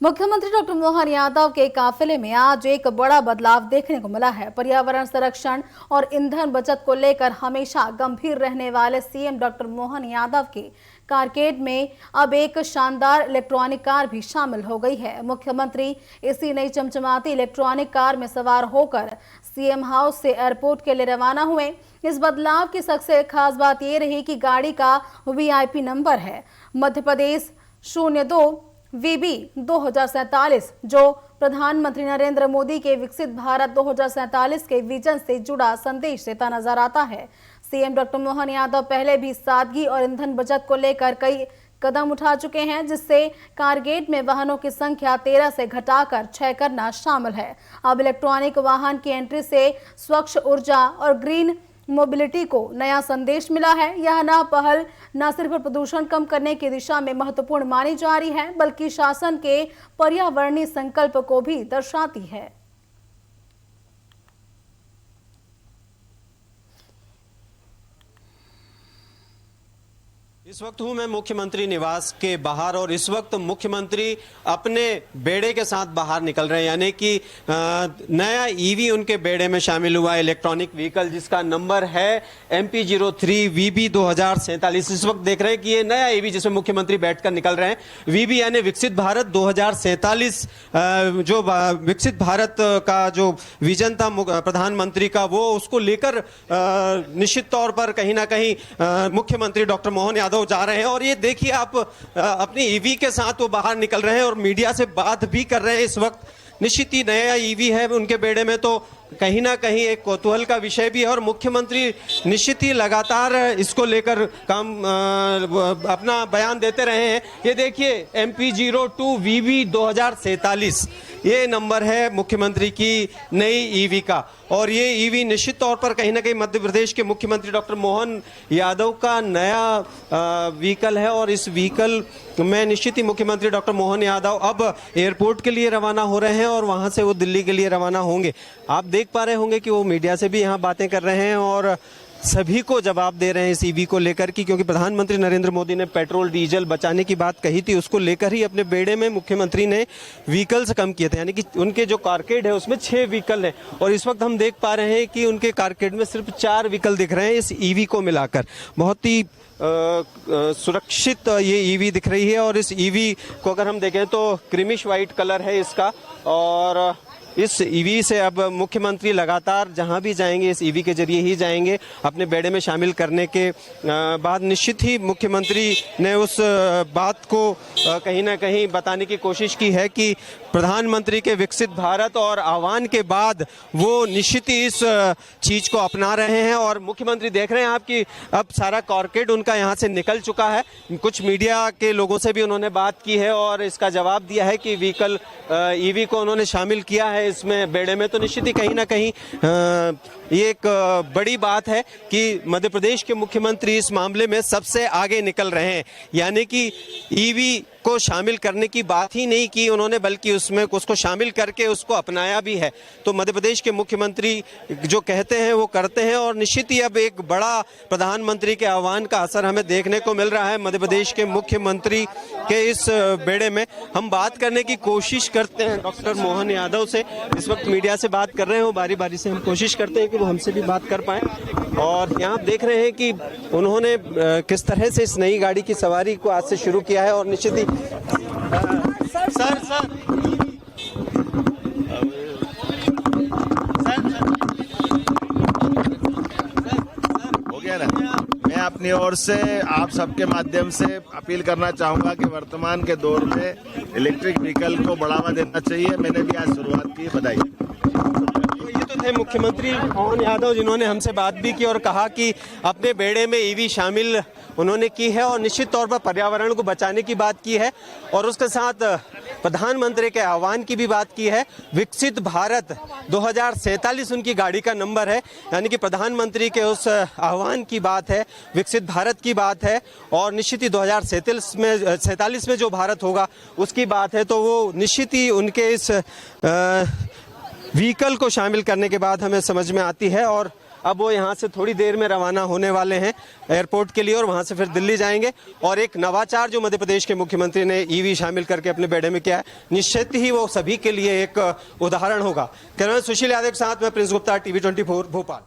मुख्यमंत्री डॉक्टर मोहन यादव के काफिले में आज एक बड़ा बदलाव देखने को मिला है। पर्यावरण संरक्षण और ईंधन बचत को लेकर हमेशा गंभीर रहने वाले सीएम डॉक्टर मोहन यादव के कारकेड में अब एक शानदार इलेक्ट्रॉनिक कार भी शामिल हो गई है। मुख्यमंत्री इसी नई चमचमाती इलेक्ट्रॉनिक कार में सवार होकर सीएम हाउस से एयरपोर्ट के लिए रवाना हुए। इस बदलाव की सबसे खास बात यह रही कि गाड़ी का वीआईपी नंबर है मध्य प्रदेश 02 VB 2047, जो प्रधानमंत्री नरेंद्र मोदी के विकसित भारत 2047 के विजन से जुड़ा संदेश देता नजर आता है। सीएम डॉक्टर मोहन यादव पहले भी सादगी और ईंधन बचत को लेकर कई कदम उठा चुके हैं, जिससे कारगेट में वाहनों की संख्या 13 से घटाकर 6 करना शामिल है। अब इलेक्ट्रॉनिक वाहन की एंट्री से स्वच्छ ऊर्जा और ग्रीन मोबिलिटी को नया संदेश मिला है। यह नया पहल न सिर्फ प्रदूषण कम करने की दिशा में महत्वपूर्ण मानी जा रही है, बल्कि शासन के पर्यावरणीय संकल्प को भी दर्शाती है। इस वक्त हूं मैं मुख्यमंत्री निवास के बाहर और इस वक्त मुख्यमंत्री अपने बेड़े के साथ बाहर निकल रहे हैं, यानी कि नया ईवी उनके बेड़े में शामिल हुआ है, इलेक्ट्रॉनिक व्हीकल जिसका नंबर है MP03 VB 2047। इस वक्त देख रहे हैं कि ये नया ईवी जिसमें मुख्यमंत्री बैठकर निकल रहे हैं, VB यानी विकसित भारत 2047, जो विकसित भारत का जो विजन था प्रधानमंत्री का, वो उसको लेकर निश्चित तौर पर कहीं ना कहीं मुख्यमंत्री डॉक्टर मोहन यादव जा रहे हैं। और ये देखिए आप अपनी ईवी के साथ वो बाहर निकल रहे हैं और मीडिया से बात भी कर रहे हैं। इस वक्त निश्चित ही नया ईवी है उनके बेड़े में, तो कहीं ना कहीं एक कौतूहल का विषय भी है और मुख्यमंत्री निश्चित ही लगातार इसको लेकर काम अपना बयान देते रहे हैं। ये देखिए MP02 VB 2047 ये नंबर है मुख्यमंत्री की नई ईवी का, और ये ईवी निश्चित तौर पर कहीं ना कहीं मध्य प्रदेश के मुख्यमंत्री डॉक्टर मोहन यादव का नया व्हीकल है। और इस व्हीकल में निश्चित ही मुख्यमंत्री डॉक्टर मोहन यादव अब एयरपोर्ट के लिए रवाना हो रहे हैं और वहां से वो दिल्ली के लिए रवाना होंगे। आप देख पा रहे होंगे कि वो मीडिया से भी यहाँ बातें कर रहे हैं और सभी को जवाब दे रहे हैं इस ईवी को लेकर की, क्योंकि प्रधानमंत्री नरेंद्र मोदी ने पेट्रोल डीजल बचाने की बात कही थी, उसको लेकर ही अपने बेड़े में मुख्यमंत्री ने व्हीकल्स कम किए थे, यानी कि उनके जो कारकेड है उसमें 6 व्हीकल है और इस वक्त हम देख पा रहे हैं कि उनके कारकेड में सिर्फ 4 व्हीकल दिख रहे हैं इस ईवी को मिलाकर। बहुत ही सुरक्षित ये ईवी दिख रही है और इस ईवी को अगर हम देखें तो क्रीमिश वाइट कलर है इसका, और इस ईवी से अब मुख्यमंत्री लगातार जहां भी जाएंगे इस ईवी के जरिए ही जाएंगे। अपने बेड़े में शामिल करने के बाद निश्चित ही मुख्यमंत्री ने उस बात को कहीं ना कहीं बताने की कोशिश की है कि प्रधानमंत्री के विकसित भारत और आह्वान के बाद वो निश्चित ही इस चीज को अपना रहे हैं। और मुख्यमंत्री देख रहे हैं आप कि अब सारा कॉर्केट उनका यहाँ से निकल चुका है। कुछ मीडिया के लोगों से भी उन्होंने बात की है और इसका जवाब दिया है कि व्हीकल ईवी को उन्होंने शामिल किया है इसमें बेड़े में, तो निश्चित ही कहीं ना कहीं ये एक बड़ी बात है कि मध्य प्रदेश के मुख्यमंत्री इस मामले में सबसे आगे निकल रहे हैं, यानी कि ईवी को शामिल करने की बात ही नहीं की उन्होंने, बल्कि उसमें उसको शामिल करके उसको अपनाया भी है। तो मध्य प्रदेश के मुख्यमंत्री जो कहते हैं वो करते हैं और निश्चित ही अब एक बड़ा प्रधानमंत्री के आह्वान का असर हमें देखने को मिल रहा है मध्य प्रदेश के मुख्यमंत्री के इस बेड़े में। हम बात करने की कोशिश करते हैं डॉक्टर मोहन यादव से, इस वक्त मीडिया से बात कर रहे हैं, बारी बारी से हम कोशिश करते हैं कि वो हमसे भी बात कर पाए। और यहाँ आप देख रहे हैं कि उन्होंने किस तरह से इस नई गाड़ी की सवारी को आज से शुरू किया है और निश्चित ही सर हो गया ना। मैं अपनी ओर से आप सबके माध्यम से अपील करना चाहूंगा कि वर्तमान के दौर में इलेक्ट्रिक व्हीकल को बढ़ावा देना चाहिए। मैंने भी आज शुरुआत की, बधाई। थे मुख्यमंत्री मोहन यादव जिन्होंने हमसे बात भी की और कहा कि अपने बेड़े में ईवी शामिल उन्होंने की है और निश्चित तौर पर पर्यावरण को बचाने की बात की है और उसके साथ प्रधानमंत्री के आह्वान की भी बात की है। विकसित भारत 2047 उनकी गाड़ी का नंबर है, यानी कि प्रधानमंत्री के उस आह्वान की बात है, विकसित भारत की बात है और निश्चित ही 2047 में जो भारत होगा उसकी बात है। तो वो निश्चित ही उनके इस व्हीकल को शामिल करने के बाद हमें समझ में आती है। और अब वो यहाँ से थोड़ी देर में रवाना होने वाले हैं एयरपोर्ट के लिए और वहाँ से फिर दिल्ली जाएंगे। और एक नवाचार जो मध्य प्रदेश के मुख्यमंत्री ने ईवी शामिल करके अपने बेड़े में किया है, निश्चित ही वो सभी के लिए एक उदाहरण होगा। कैमरामैन सुशील यादव के साथ मैं प्रिंस गुप्ता, टीवी 24 भोपाल।